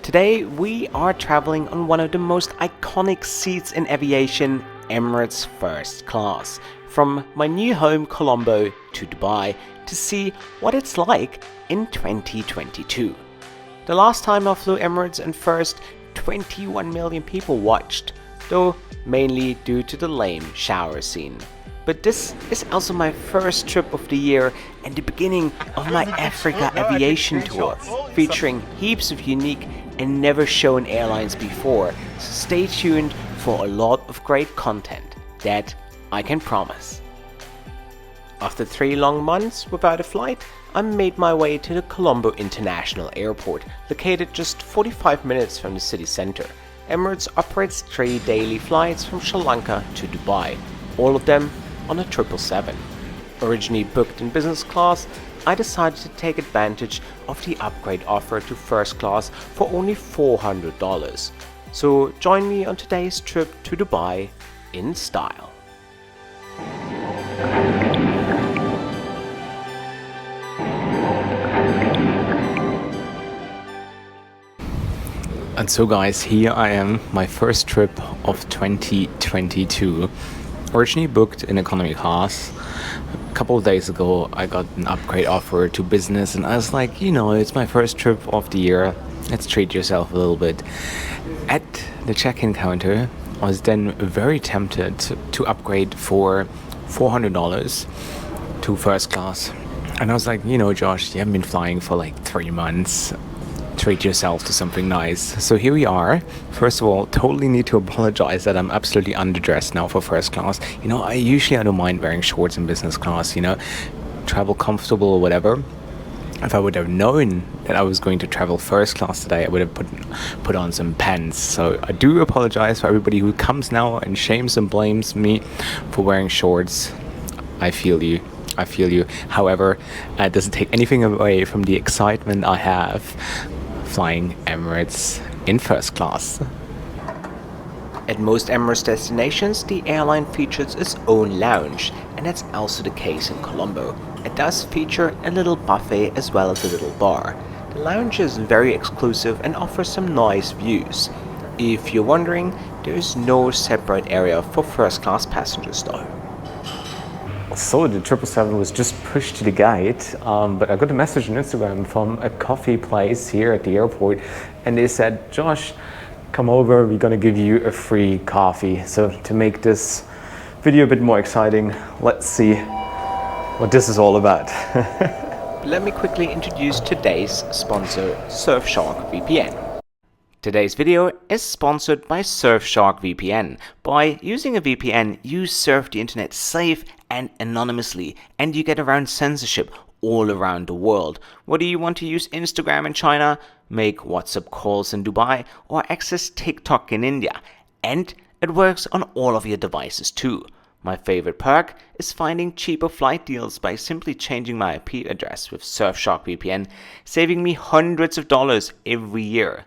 Today we are traveling on one of the most iconic seats in aviation, Emirates first class, from my new home Colombo to Dubai to see what it's like in 2022. The last time I flew Emirates in first, 21 million people watched, though mainly due to the lame shower scene. But this is also my first trip of the year and the beginning of my Africa aviation tour, featuring heaps of unique and never shown airlines before, so stay tuned for a lot of great content, that I can promise. After 3 long months without a flight, I made my way to the Colombo International Airport, located just 45 minutes from the city center. Emirates operates 3 daily flights from Sri Lanka to Dubai, all of them on a 777. Originally booked in business class, I decided to take advantage of the upgrade offer to first class for only $400. So join me on today's trip to Dubai in style. And so guys, here I am, my first trip of 2022. Originally booked in economy class. A couple of days ago I got an upgrade offer to business and I was like, it's my first trip of the year, let's treat yourself a little bit. At the check-in counter I was then very tempted to upgrade for $400 to first class. And I was like, Josh, you haven't been flying for like 3 months. Treat yourself to something nice. So here we are. First of all, totally need to apologize that I'm absolutely underdressed now for first class. I don't mind wearing shorts in business class, travel comfortable or whatever. If I would have known that I was going to travel first class today, I would have put on some pants. So I do apologize for everybody who comes now and shames and blames me for wearing shorts. I feel you. However, it doesn't take anything away from the excitement I have flying Emirates in first class. At most Emirates destinations, the airline features its own lounge, and that's also the case in Colombo. It does feature a little buffet as well as a little bar. The lounge is very exclusive and offers some nice views. If you're wondering, there is no separate area for first class passengers though. So the 777 was just pushed to the gate, but I got a message on Instagram from a coffee place here at the airport, and they said, Josh, come over, we're gonna give you a free coffee. So to make this video a bit more exciting, let's see what this is all about. Let me quickly introduce today's sponsor, Surfshark VPN. Today's video is sponsored by Surfshark VPN. By using a VPN, you surf the internet safe and anonymously, and you get around censorship all around the world. Whether you want to use Instagram in China, make WhatsApp calls in Dubai, or access TikTok in India. And it works on all of your devices too. My favorite perk is finding cheaper flight deals by simply changing my IP address with Surfshark VPN, saving me hundreds of dollars every year.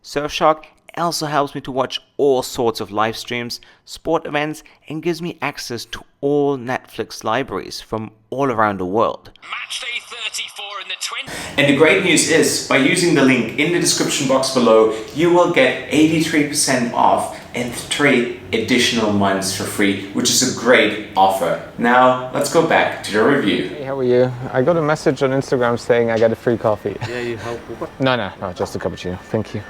Surfshark also helps me to watch all sorts of live streams, sport events, and gives me access to all Netflix libraries from all around the world. Match day 34 in the 20. And the great news is, by using the link in the description box below, you will get 83% off and 3 additional months for free, which is a great offer. Now, let's go back to the review. Hey, how are you? I got a message on Instagram saying I got a free coffee. Yeah, you help. No, just a cappuccino. Thank you.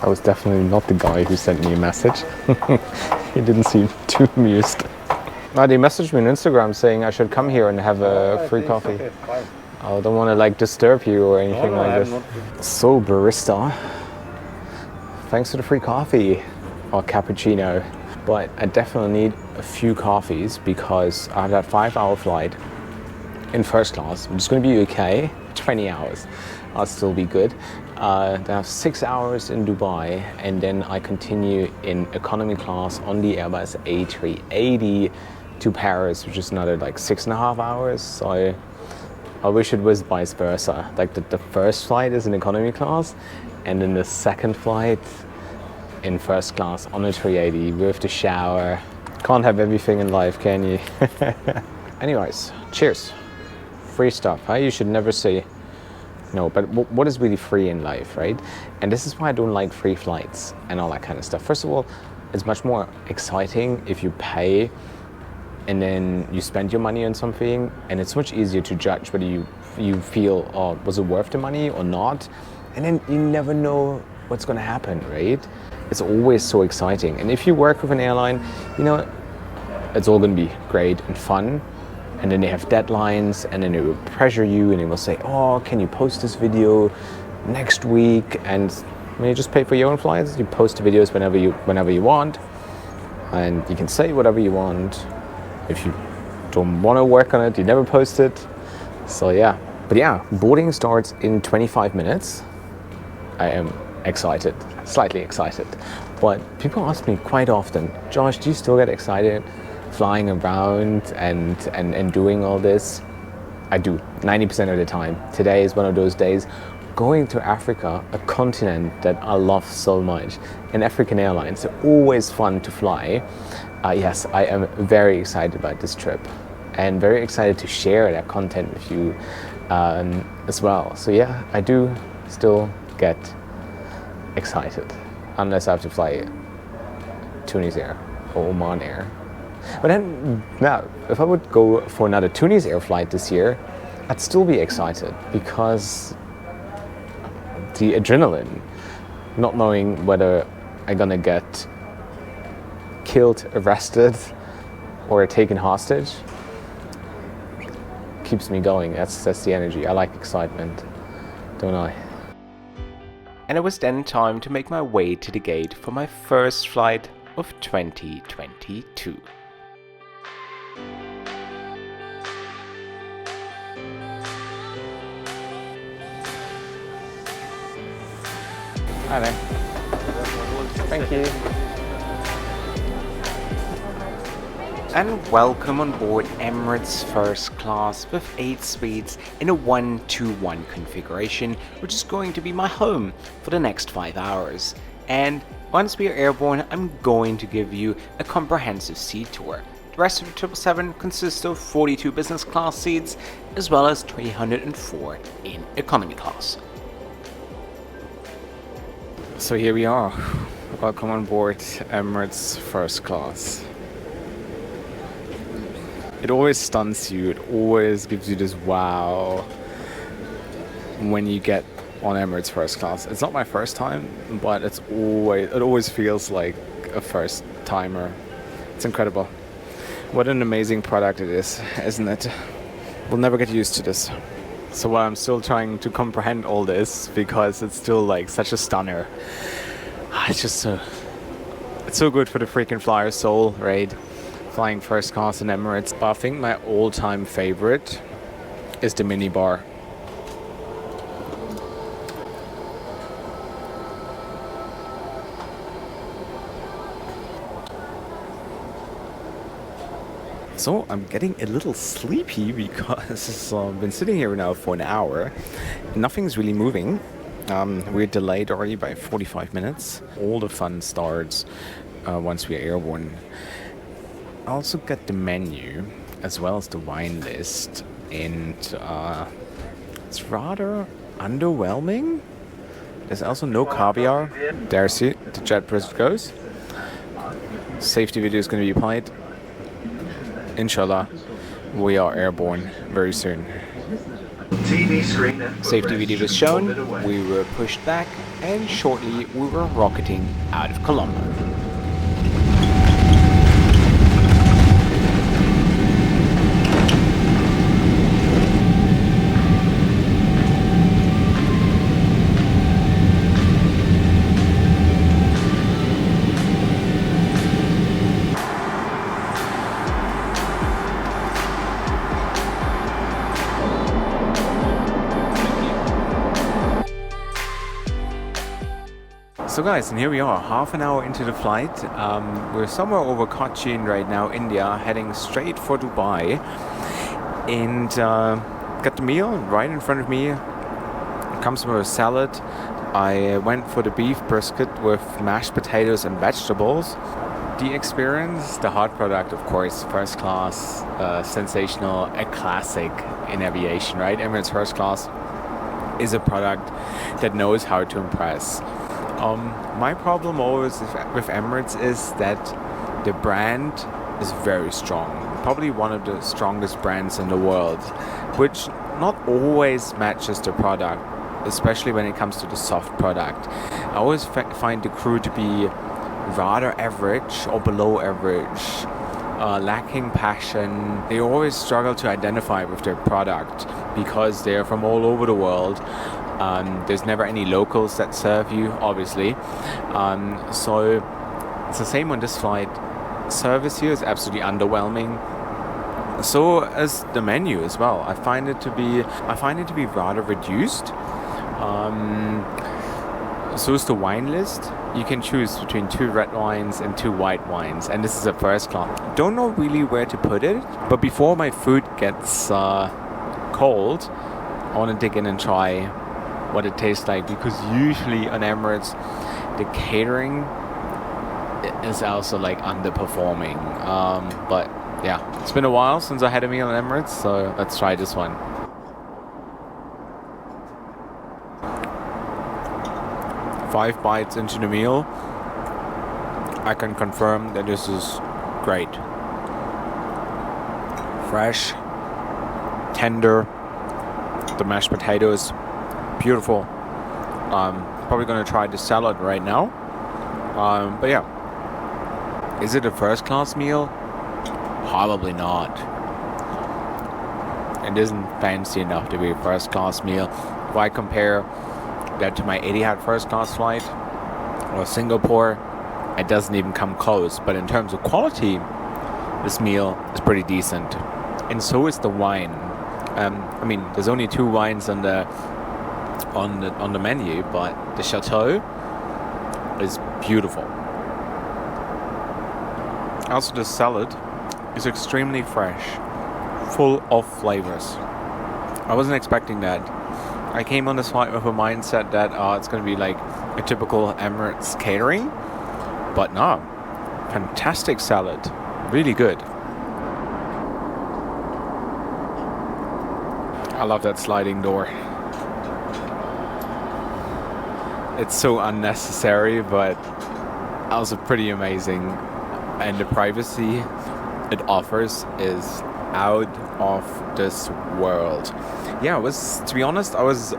I was definitely not the guy who sent me a message. He didn't seem too amused. No, they messaged me on Instagram saying I should come here and have a free coffee. Okay, fine. I don't want to disturb you or anything like this. So barista, thanks for the free coffee or cappuccino. But I definitely need a few coffees because I have that 5-hour flight in first class, which is going to be okay. 20 hours, I'll still be good. Then I have 6 hours in Dubai, and then I continue in economy class on the Airbus A380 to Paris, which is another 6.5 hours. So I wish it was vice versa. The first flight is in economy class, and then the second flight in first class on a 380 with the shower. Can't have everything in life, can you? Anyways, cheers. Free stuff, huh? You should never say No, but what is really free in life, right? And this is why I don't like free flights and all that kind of stuff. First of all, it's much more exciting if you pay and then you spend your money on something, and it's much easier to judge whether you feel, oh, was it worth the money or not? And then you never know what's going to happen, right? It's always so exciting. And if you work with an airline, you know, it's all going to be great and fun. And then they have deadlines, and then they will pressure you, and they will say, oh, can you post this video next week? And when you just pay for your own flights, you post the videos whenever you want, and you can say whatever you want. If you don't want to work on it, you never post it. So yeah, but yeah, boarding starts in 25 minutes. I am excited, slightly excited. But people ask me quite often, Josh, do you still get excited flying around and doing all this? I do, 90% of the time. Today is one of those days. Going to Africa, a continent that I love so much, and African Airlines, they're always fun to fly. Yes, I am very excited about this trip and very excited to share that content with you as well. So yeah, I do still get excited, unless I have to fly Tunis Air or Oman Air. But then, now, if I would go for another Tunis Air flight this year, I'd still be excited because the adrenaline, not knowing whether I'm gonna get killed, arrested, or taken hostage, keeps me going. That's the energy. I like excitement, don't I? And it was then time to make my way to the gate for my first flight of 2022. Hi there. Thank you. And welcome on board Emirates First Class with 8 suites in a 1-2-1 configuration, which is going to be my home for the next 5 hours. And once we are airborne, I'm going to give you a comprehensive seat tour. The rest of the 777 consists of 42 business class seats, as well as 304 in economy class. So here we are. Welcome on board Emirates First Class. It always stuns you. It always gives you this wow when you get on Emirates First Class. It's not my first time, but it always feels like a first timer. It's incredible. What an amazing product it is, isn't it? We'll never get used to this. So while I'm still trying to comprehend all this, because it's still like such a stunner, it's just it's so good for the freaking flyer soul, right? Flying first class in Emirates. But I think my all-time favorite is the minibar. So I'm getting a little sleepy because I've been sitting here now for an hour. Nothing's really moving. We're delayed already by 45 minutes. All the fun starts once we are airborne. I also get the menu as well as the wine list, and it's rather underwhelming. There's also no caviar. There's it. The jet bridge goes. Safety video is going to be applied. Inshallah, we are airborne very soon. Safety video was shown, we were pushed back, and shortly we were rocketing out of Colombo. So guys, and here we are, half an hour into the flight. We're somewhere over Cochin right now, India, heading straight for Dubai. And got the meal right in front of me. It comes with a salad. I went for the beef brisket with mashed potatoes and vegetables. The experience, the hot product, of course, first class, sensational, a classic in aviation, right? Emirates first class. is a product that knows how to impress. My problem always with Emirates is that the brand is very strong. Probably one of the strongest brands in the world, which not always matches the product, especially when it comes to the soft product. I always find the crew to be rather average or below average, lacking passion. They always struggle to identify with their product because they're from all over the world. There's never any locals that serve you, obviously. So it's the same on this flight. Service here is absolutely underwhelming. So as the menu as well. I find it to be rather reduced. So is the wine list. You can choose between 2 red wines and 2 white wines, and this is a first class. Don't know really where to put it, but before my food gets cold, I want to dig in and try what it tastes like, because usually on Emirates the catering is also like underperforming. But yeah, it's been a while since I had a meal on Emirates, so let's try this one. Five bites into the meal, I can confirm that this is great. Fresh, tender, the mashed potatoes, beautiful. Probably gonna try the salad right now. But yeah, is it a first class meal? Probably not. It isn't fancy enough to be a first class meal. If I compare that to my Etihad first class flight or Singapore, it doesn't even come close. But in terms of quality, this meal is pretty decent, and so is the wine. I mean, there's only 2 wines on the menu, but the Chateau is beautiful. Also, the salad is extremely fresh, full of flavors. I wasn't expecting that. I came on this flight with a mindset that it's going to be like a typical Emirates catering, but no, fantastic salad, really good. I love that sliding door. It's so unnecessary, but also pretty amazing, and the privacy it offers is out of this world. Yeah, to be honest, I was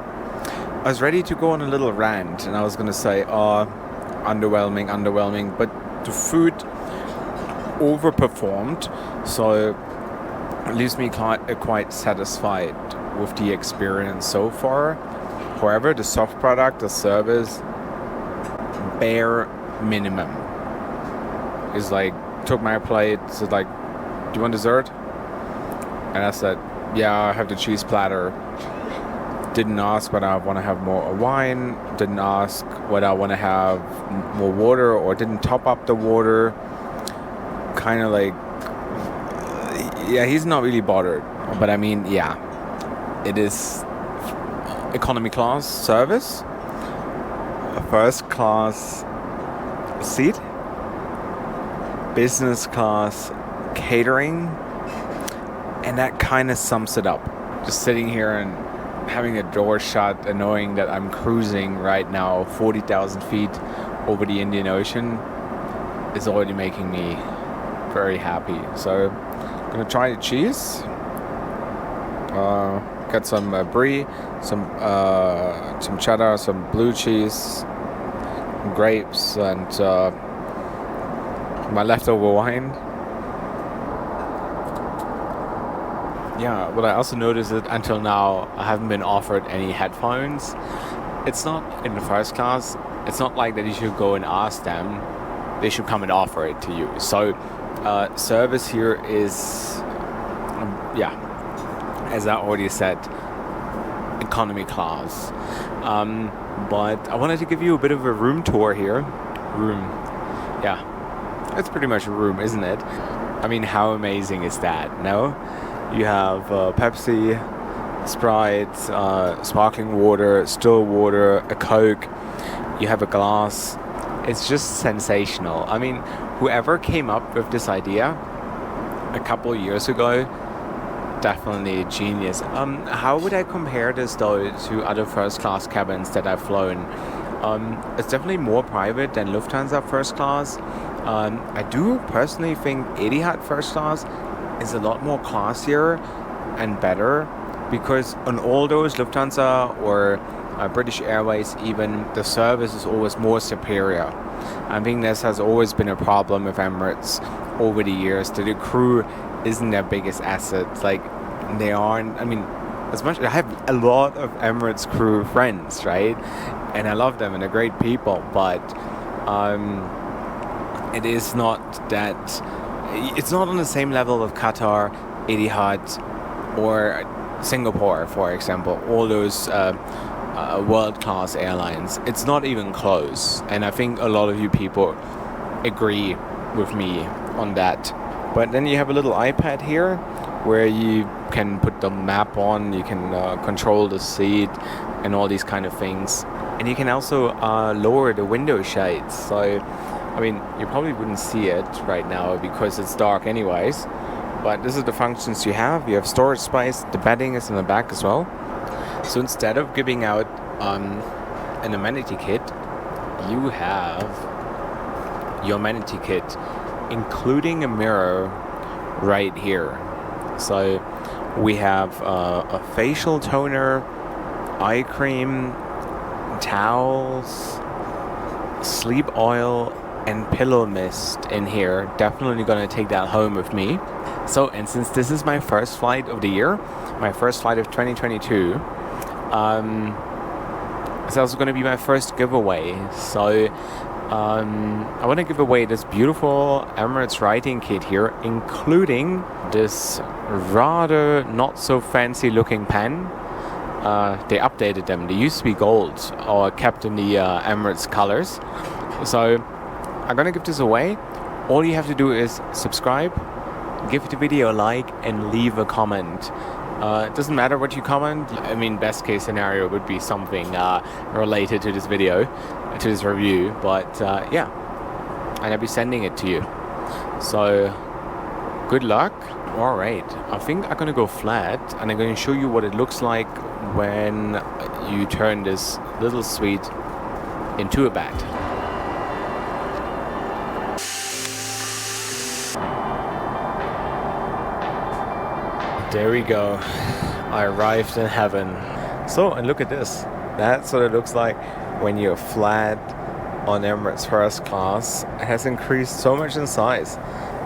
ready to go on a little rant, and I was gonna say, underwhelming, but the food overperformed, so it leaves me quite satisfied with the experience so far. However, the soft product, the service, bare minimum. Is like, took my plate, said like, do you want dessert? And I said, yeah, I have the cheese platter. Didn't ask whether I want to have more wine, didn't ask whether I want to have more water, or didn't top up the water. Kind of like, yeah, he's not really bothered. But I mean, yeah, it is economy class service, a first class seat, business class catering, and that kind of sums it up. Just sitting here and having the door shut and knowing that I'm cruising right now 40,000 feet over the Indian Ocean is already making me very happy. So I'm gonna try the cheese, got some brie, some cheddar, some blue cheese, grapes, and my leftover wine. Yeah, what I also noticed is that until now I haven't been offered any headphones. It's not in the first class. It's not like that you should go and ask them. They should come and offer it to you. So service here is, yeah, as I already said, economy class. But I wanted to give you a bit of a room tour here. Yeah, it's pretty much a room, isn't it? I mean, how amazing is that, no? You have Pepsi, Sprite, sparkling water, still water, a Coke. You have a glass. It's just sensational. I mean, whoever came up with this idea a couple of years ago definitely genius. How would I compare this though to other first class cabins that I've flown? It's definitely more private than Lufthansa first class. I do personally think Etihad first class is a lot more classier and better, because on all those Lufthansa or British Airways even, the service is always more superior. I think this has always been a problem with Emirates over the years, that the crew isn't their biggest asset. Like, they aren't, I mean, as much, I have a lot of Emirates crew friends, right? And I love them and they're great people, but it is not that, it's not on the same level of Qatar, Etihad, or Singapore, for example, all those world-class airlines. It's not even close, and I think a lot of you people agree with me on that. But then you have a little iPad here where you can put the map on, you can control the seat and all these kind of things, and you can also lower the window shades. So I mean, you probably wouldn't see it right now because it's dark anyways, but this is the functions you have. You have storage space, the bedding is in the back as well. So instead of giving out an amenity kit, you have your amenity kit, including a mirror right here. So we have a facial toner, eye cream, towels, sleep oil, and pillow mist in here. Definitely gonna take that home with me. So, and since this is my first flight of the year, my first flight of 2022, it's also gonna be my first giveaway. So I want to give away this beautiful Emirates writing kit here, including this rather not so fancy looking pen. They updated them. They used to be gold or kept in the Emirates colors. So I'm gonna give this away. All you have to do is subscribe, give the video a like, and leave a comment. It doesn't matter what you comment. I mean, best case scenario would be something related to this video, to this review, but yeah, and I'll be sending it to you. So good luck. All right, I think I'm gonna go flat, and I'm gonna show you what it looks like when you turn this little suite into a bed. There we go. I arrived in heaven. So, and look at this. That's what it looks like when you're flat on Emirates first class. It has increased so much in size.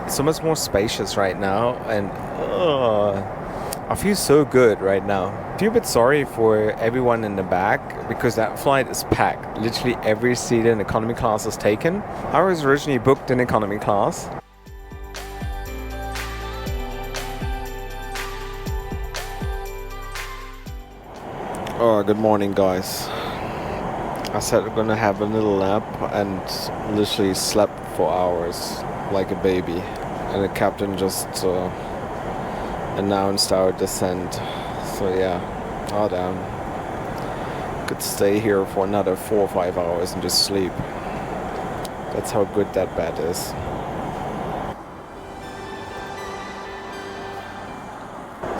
It's so much more spacious right now, and I feel so good right now. I feel a bit sorry for everyone in the back because that flight is packed. Literally every seat in economy class is taken. I was originally booked in economy class. Oh, good morning, guys. I said we're gonna have a little nap and literally slept for hours like a baby. And the captain just announced our descent. So yeah, oh damn. Could stay here for another 4 or 5 hours and just sleep. That's how good that bed is.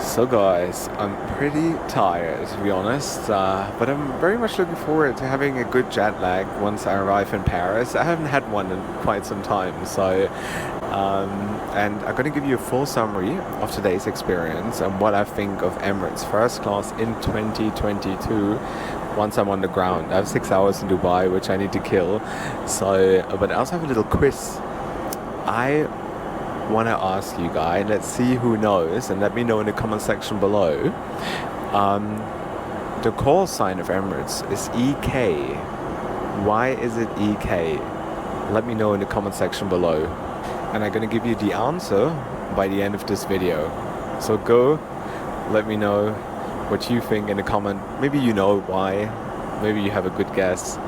So guys, I'm pretty tired to be honest, but I'm very much looking forward to having a good jet lag once I arrive in Paris. I haven't had one in quite some time, so and I'm going to give you a full summary of today's experience and what I think of Emirates first class in 2022 once I'm on the ground. I have 6 hours in Dubai, which I need to kill, so but I also have a little quiz. I want to ask you guys, let's see who knows, and let me know in the comment section below. The call sign of Emirates is EK. Why is it EK? Let me know in the comment section below, and I'm gonna give you the answer by the end of this video. So go, let me know what you think in the comment. Maybe you know why, maybe you have a good guess,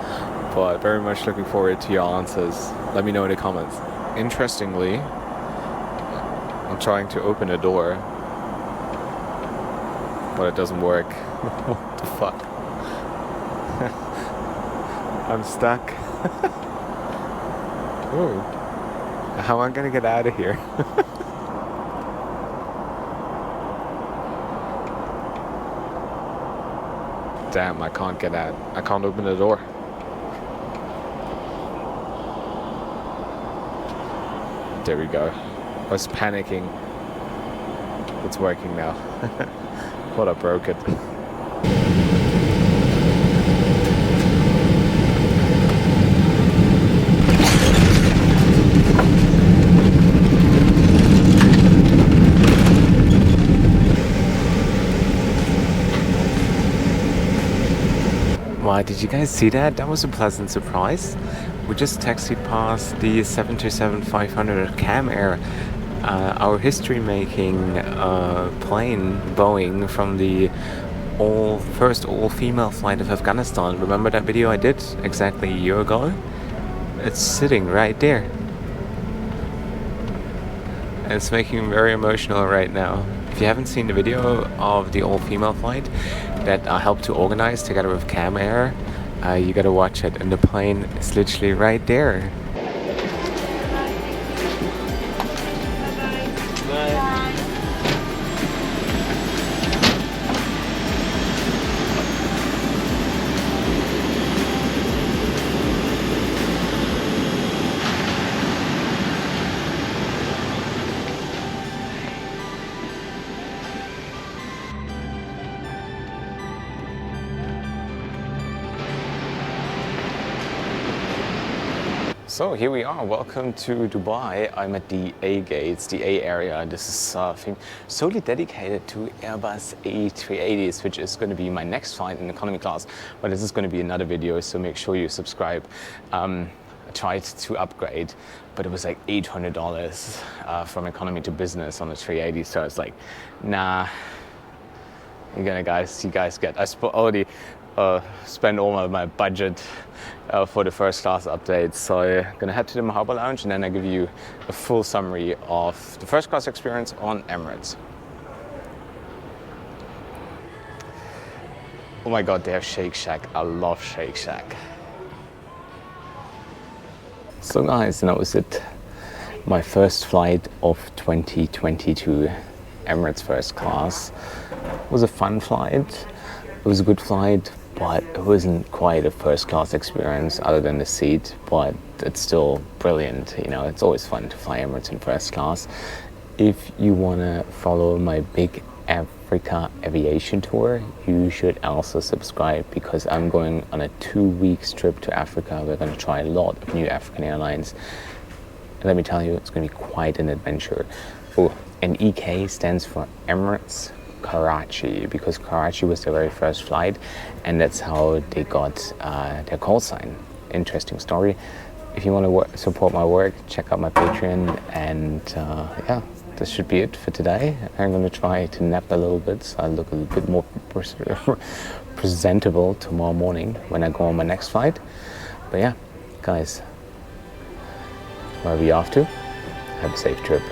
but very much looking forward to your answers. Let me know in the comments. Interestingly, I'm trying to open a door, but it doesn't work. What the fuck? I'm stuck. Ooh. How am I gonna get out of here? Damn, I can't get out. I can't open the door. There we go. I was panicking. It's working now. Thought I broke it. Wow, did you guys see that? That was a pleasant surprise. We just taxied past the 737-500 Cam Air, our history-making plane, Boeing, from the first all-female flight of Afghanistan. Remember that video I did exactly a year ago? It's sitting right there. And it's making me very emotional right now. If you haven't seen the video of the all-female flight that I helped to organize together with Cam Air, you gotta watch it. And the plane is literally right there. So here we are, welcome to Dubai. I'm at the A gates, the A area. This is solely dedicated to Airbus A380s, which is going to be my next flight in economy class. But this is going to be another video, so make sure you subscribe. I tried to upgrade, but it was like $800 from economy to business on the 380. So it's like, nah, you guys get, I already spend all of my budget for the first class updates. So I'm gonna head to the Mahaba Lounge and then I give you a full summary of the first class experience on Emirates. Oh my God, they have Shake Shack. I love Shake Shack. So guys, that was it. My first flight of 2022, Emirates first class. It was a fun flight. It was a good flight, but it wasn't quite a first class experience other than the seat, but it's still brilliant. You know, it's always fun to fly Emirates in first class. If you want to follow my big Africa aviation tour, you should also subscribe because I'm going on a 2-week trip to Africa. We're going to try a lot of new African airlines. And let me tell you, it's going to be quite an adventure. Oh, and EK stands for Emirates Karachi, because Karachi was their very first flight and that's how they got their call sign. Interesting story. If you want to support my work, check out my Patreon. And yeah, this should be it for today. I'm going to try to nap a little bit so I look a little bit more presentable tomorrow morning when I go on my next flight. But yeah, guys, wherever you're off to, have a safe trip.